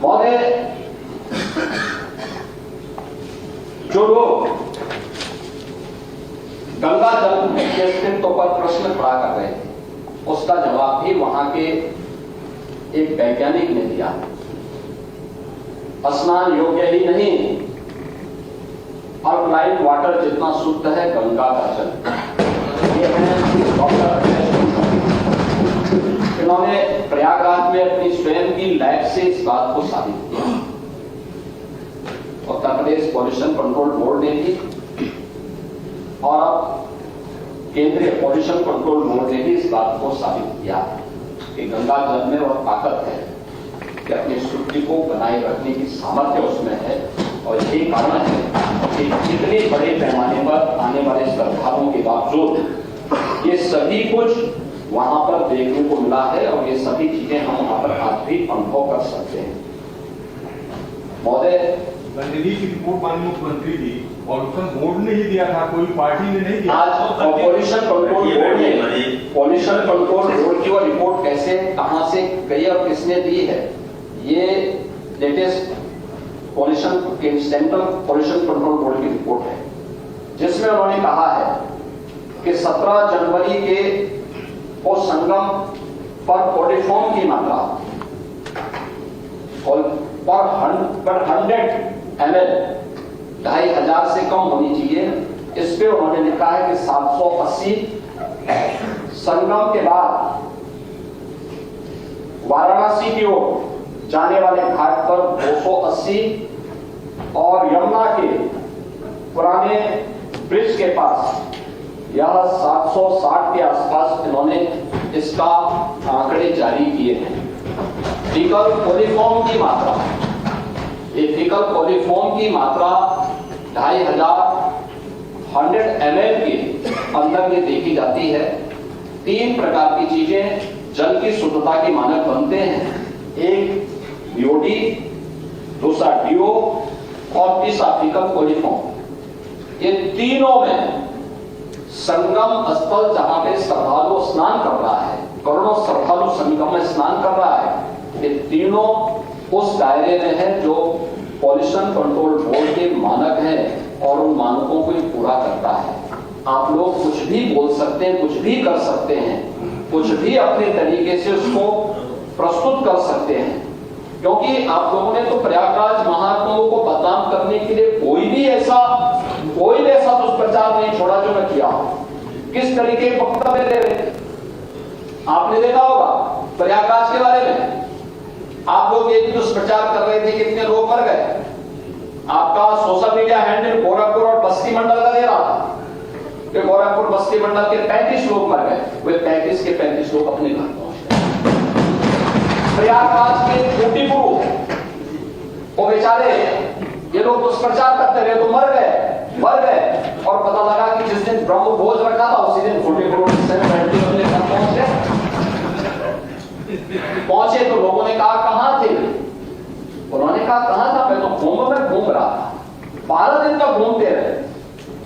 महोदय, जो लोग गंगा जल के अस्तित्व पर प्रश्न खड़ा कर रहे थे, उसका जवाब भी वहां के एक वैज्ञानिक ने दिया। स्नान योग्य ही नहीं, अल्कलाइन वाटर जितना शुद्ध है गंगा का जल। ये है डॉक्टर, इन्होंने प्रयागराज में अपनी स्वयं की लैब से इस बात को साबित किया। Uttar Pradesh pollution control board ने भी और अब केंद्रीय पॉल्यूशन कंट्रोल बोर्ड ने भी इस बात को साबित किया कि गंगा जल में और ताकत है कि अपनी शुद्धि को बनाए रखने की सामर्थ्य उसमें है। और यही कारण है कि इतने बड़े पैमाने पर आने वाले श्रद्धालुओं के बावजूद ये सभी कुछ वहां पर देखने को मिला है और ये सभी चीजें हम वहां पर आज भी अनुभव कर सकते हैं। महोदय, दिल्ली की रिपोर्ट माननीय मुख्यमंत्री दी और उसका बोर्ड ने ही दिया था, कोई पार्टी ने नहीं दिया। आज पॉल्यूशन कंट्रोल बोर्ड की वो रिपोर्ट कैसे, कहां से गई और किसने दी है, ये latest central pollution control board की रिपोर्ट है, जिसमें उन्होंने कहा है कि 17 जनवरी के वो संगम पर कोलिफॉर्म की मात्रा पर 100 ml 2500 से कम होनी चाहिए। इस पे उन्होंने लिखा है कि 780, संगम के बाद वाराणसी की ओर जाने वाले घाट पर 280 और यमुना के पुराने ब्रिज के पास यह 760 के आसपास इन्होंने इसका आंकड़े जारी किए हैं। फीकल कोलिफॉर्म की मात्रा, ये फीकल कोलिफॉर्म की मात्रा 2500 100 ml के अंदर ये देखी जाती है। 3 प्रकार की चीजें जल की शुद्धता के मानक बनते हैं, एक बीओडी, दूसरा डीओ और तीसरा फीकल कोलिफॉर्म। ये तीनों में संगम स्थल जहां पे श्रद्धालु स्नान कर रहा है, करोड़ों श्रद्धालु संगम में स्नान कर रहा है, ये तीनों उस दायरे में है जो पॉल्यूशन कंट्रोल बोर्ड के मानक हैं और उन मानकों को पूरा करता है। आप लोग कुछ भी बोल सकते हैं, कुछ भी कर सकते हैं, कुछ भी अपने तरीके से उसको प्रस्तुत कर सकते हैं, क्योंकि आप लोगों ने तो प्रयागराज महाकुंभ को बदनाम करने के लिए कोई भी ऐसा दुष्प्रचार नहीं छोड़ा जो मैं किया हूं। किस तरीके के वक्तव्य दे रहे थे आपने देखा होगा प्रयागराज के बारे में। आप लोग ये दुष्प्रचार कर रहे थे, कितने लोग मर गए। आपका सोशल मीडिया हैंडल गोरखपुर और बस्ती मंडल का दे रहा था कि गोरखपुर बस्ती मंडल के 35 लोग मर गए। वे 35 के 35 लोग अपने घर पहुंच गए। प्रयागराज के कोटिपुरु वो बेचारे ये लोग दुष्प्रचार करते रहे तो मर गए और पता लगा कि जिस दिन ब्रह्म भोज रखा था उसी दिन कोटिपुरु अपने घर पहुंचे तो लोगों ने कहा कहां थे। उन्होंने कहा कहां था, मैं तो कुंभ में घूम रहा था। 12 दिन तक घूमते रहे।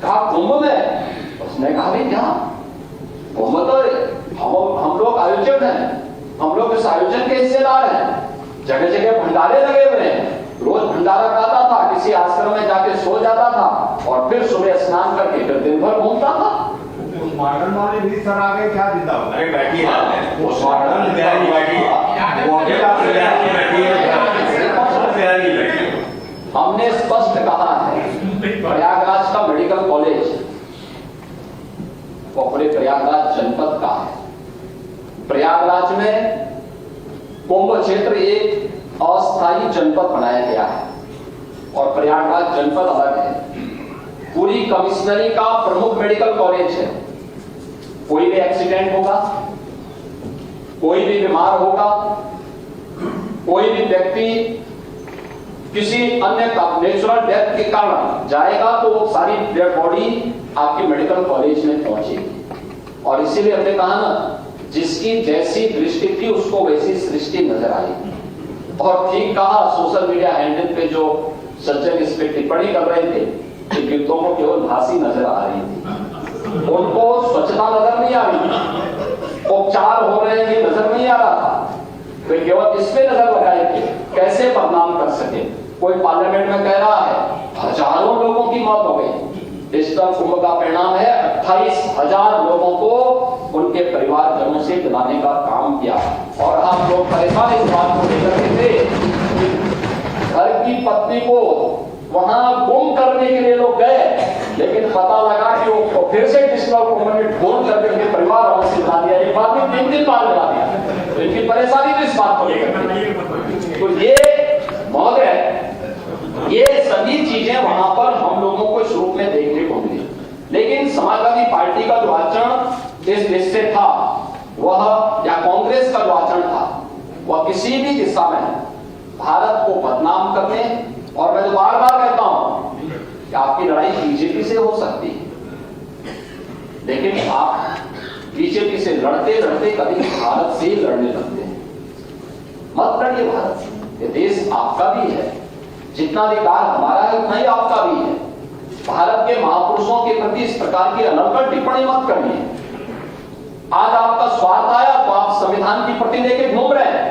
कहा कुंभ में, उसने कहा भाई क्या कुंभ तो हम लोग आयोजक हैं, हम लोग इस आयोजन के हिस्सेदार हैं। जगह जगह भंडारे लगे हुए हैं, रोज भंडारा खाता था, किसी आश्रम में जाके सो जाता था और फिर सुबह स्नान करके फिर दिन भर घूमता था। मॉडर्न वाले भी सर आ गए क्या जिंदा होता है? बैठी है वो मॉडर्न हमने स्पष्ट कहा है प्रयागराज का मेडिकल कॉलेज वो पूरे प्रयागराज जनपद का है। प्रयागराज में कुंभ क्षेत्र एक अस्थायी जनपद बनाया गया है और प्रयागराज जनपद अलग है। पूरी कमिश्नरी का प्रमुख मेडिकल कॉलेज है। कोई भी एक्सीडेंट होगा, कोई भी बीमार होगा, कोई भी व्यक्ति किसी अन्य नेचुरल डेथ के कारण जाएगा तो वो सारी डेड बॉडी आपके मेडिकल कॉलेज में पहुंचेगी। और इसीलिए हमने कहा ना, जिसकी जैसी दृष्टि थी उसको वैसी सृष्टि नजर आई। और ठीक कहा, सोशल मीडिया हैंडल पे जो सज्जन इस पे टिप्पणी कर रहे थे कि गिद्धों को केवल भांसी नजर आ रही थी, उनको स्वच्छता नजर नहीं आ रही थी, उपचार हो रहे हैं ये नजर नहीं आ रहा था, वे केवल इस पे नजर लगाए थे कैसे बदनाम कर सके। कोई पार्लियामेंट में कह रहा है हजारों लोगों की मौत हो गई। डिजिटल कुंभ का परिणाम है 28,000 लोगों को उनके परिवारजनों से दिलाने का काम किया। और हम लोग परेशान इस बात को लेकर के थे, घर की पत्नी को वहां गुम करने के लिए लोग गए, लेकिन पता लगा कि वो फिर से डिजिटल कुंभ में ढूंढ करके उनके परिवार वालों से दिला दिया। एक बात में 3 दिन बाद दिला दिया। तो इनकी परेशानी तो इस बात को लेकर। तो ये महोदय, ये सभी चीजें वहां पर हम लोगों को इस रूप में देखने को मिली। लेकिन समाजवादी पार्टी का जो आचरण इस देश से था वह, या कांग्रेस का जो आचरण था वह किसी भी दिशा में भारत को बदनाम करने, और मैं तो बार बार कहता हूं कि आपकी लड़ाई बीजेपी से हो सकती है, लेकिन आप बीजेपी से लड़ते लड़ते कभी भारत से लड़ने लगते हैं। मत लड़िए भारत से, ये देश आपका भी है, जितना अधिकार हमारा है उतना ही आपका भी है। भारत के महापुरुषों के प्रति इस प्रकार की अनर्गल टिप्पणी मत करिए। आज आपका स्वार्थ आया तो आप संविधान की प्रति लेके घूम रहे हैं,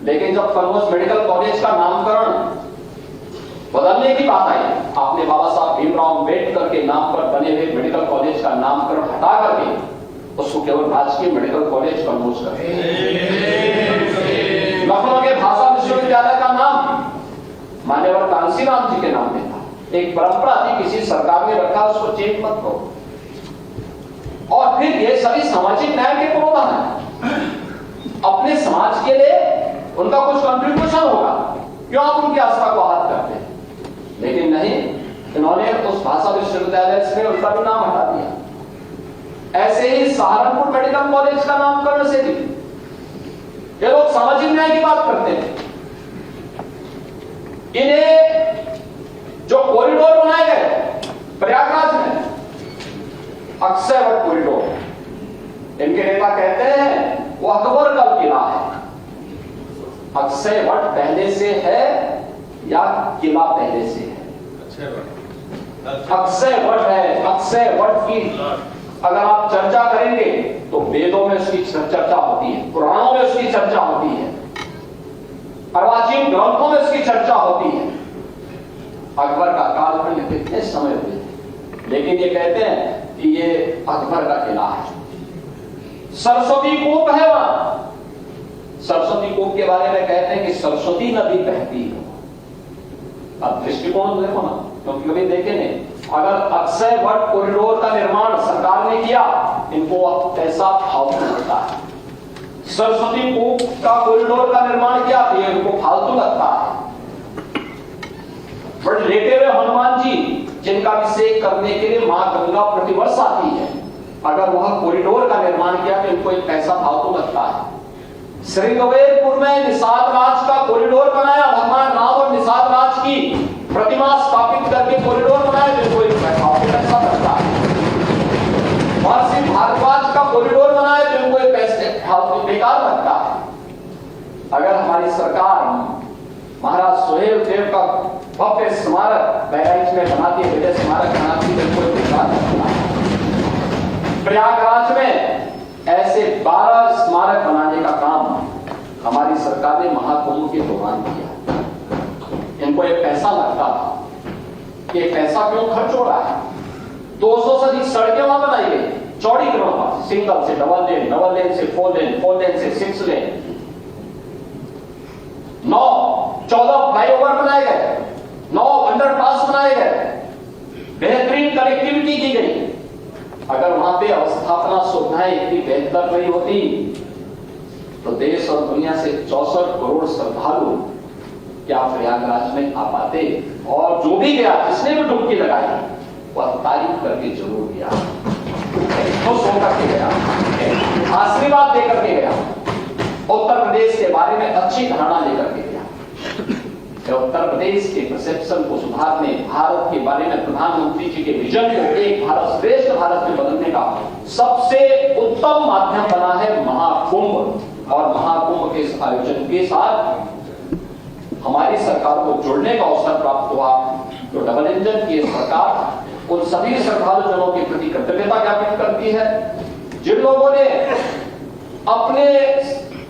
लेकिन जब कन्नौज मेडिकल कॉलेज का नामकरण बदलने की बात आई, आपने बाबा साहब भीमराव अम्बेडकर के नाम पर बने हुए मेडिकल कॉलेज का नामकरण हटा करके उसको केवल राजकीय मेडिकल कॉलेज कन्नौज कर दिया। लखनऊ के भाषा विश्वविद्यालय का नाम मान्यवर कांसीराम जी के नाम में था। एक परंपरा थी, किसी सरकार ने रखा, उसको चेंज मत करो। और फिर ये सभी सामाजिक न्याय के पुरोधा है, अपने समाज के लिए उनका कुछ कंट्रीब्यूशन होगा, क्यों आप उनकी आस्था को आहत करते हैं? लेकिन नहीं, इन्होंने उस भाषा विश्वविद्यालय से उनका भी नाम हटा दिया। ऐसे ही सहारनपुर मेडिकल कॉलेज का नामकरण से भी ये लोग सामाजिक न्याय की बात करते हैं। इन्हें जो कॉरिडोर बनाए गए प्रयागराज में, अक्षय वट कॉरिडोर, इनके नेता कहते हैं वो अकबर का किला है। अक्षय वट पहले से है या किला पहले से है? अक्षय वट है। अक्षय वट की अगर आप चर्चा करेंगे तो वेदों में उसकी चर्चा होती है, पुराणों में उसकी चर्चा होती है, अर्वाचीन ग्रंथों में उसकी चर्चा होती है। अकबर का कालखंड कितने समय हुए थे, लेकिन ये कहते हैं कि ये अकबर का किला है। सरस्वती कूप है वहां। सरस्वती कूप के बारे में कहते हैं कि सरस्वती नदी बहती है। अब दृष्टिकोण देखो ना, क्योंकि कभी देखे नहीं। अगर अक्षय वट कॉरिडोर का निर्माण सरकार ने किया, इनको पैसा फालतू लगता है। सरस्वती कूप का कॉरिडोर का निर्माण किया, तो इनको फालतू लगता है। बट लेटे हुए हनुमान जी, जिनका अभिषेक करने के लिए मां गंगा प्रतिवर्ष आती है, अगर वह कॉरिडोर का निर्माण किया तो इनको एक पैसा फालतू लगता है। श्रृंगवेरपुर में निषाद राज का कॉरिडोर बनाया, भगवान राम और निषाद राज की प्रतिमा स्थापित करके कॉरिडोर बनाया, जिनको एक पैसा लगता है। महर्षि भारद्वाज का कॉरिडोर बनाया, जिनको एक पैसे फालतू बेकार लगता है। अगर हमारी सरकार महाराज सुहेल देव का भव्य स्मारक बहराइच में बनाती है, विजय स्मारक बनाती है, जिनको बेकार लगता है। प्रयागराज में ऐसे 12 स्मारक बनाने का काम हमारी सरकार ने महाकुंभ के दौरान किया। इनको एक पैसा लगता था, ये पैसा क्यों खर्च हो रहा है? 200 से अधिक सड़कें वहां बनाई गई, चौड़ी करोड़ पर, सिंगल से डबल लेन, डबल लेन से 4 लेन, 4 लेन से 6 लेन, 14 फ्लाईओवर बनाए गए, 9 अंडरपास बनाए गए, बेहतरीन कनेक्टिविटी की गई। अगर वहां पे अवस्थापना सुविधाएं इतनी बेहतर नहीं होती तो देश और दुनिया से 64 करोड़ श्रद्धालु क्या प्रयागराज में आ पाते? और जो भी गया, जिसने भी डुबकी लगाई, वह तारीफ करके जरूर गया, खुश होकर के गया, आशीर्वाद देकर के गया, उत्तर प्रदेश के बारे में अच्छी धारणा लेकर के गया। उत्तर प्रदेश के परसेप्शन को सुधारने, भारत के बारे में प्रधानमंत्री जी के विजन को एक भारत श्रेष्ठ भारत में बदलने का सबसे उत्तम माध्यम बना है महाकुंभ। और महाकुंभ के इस आयोजन के साथ हमारी सरकार को जुड़ने का अवसर प्राप्त हुआ। तो डबल इंजन की सरकार उन सभी श्रद्धालु जनों के प्रति कृतज्ञता ज्ञापित करती है जिन लोगों ने अपने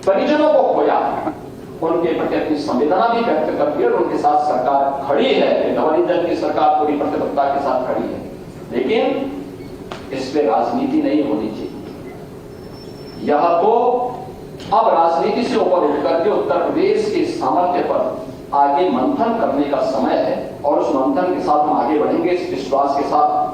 परिजनों को खोया, उनके प्रति अपनी संवेदना भी व्यक्त करती है और उनके साथ सरकार खड़ी है। डबल इंजन की सरकार पूरी प्रतिबद्धता के साथ खड़ी है, लेकिन इस पे राजनीति नहीं होनी चाहिए। यह तो अब राजनीति से ऊपर उठकर के उत्तर प्रदेश के सामर्थ्य पर आगे मंथन करने का समय है और उस मंथन के साथ हम आगे बढ़ेंगे इस विश्वास के साथ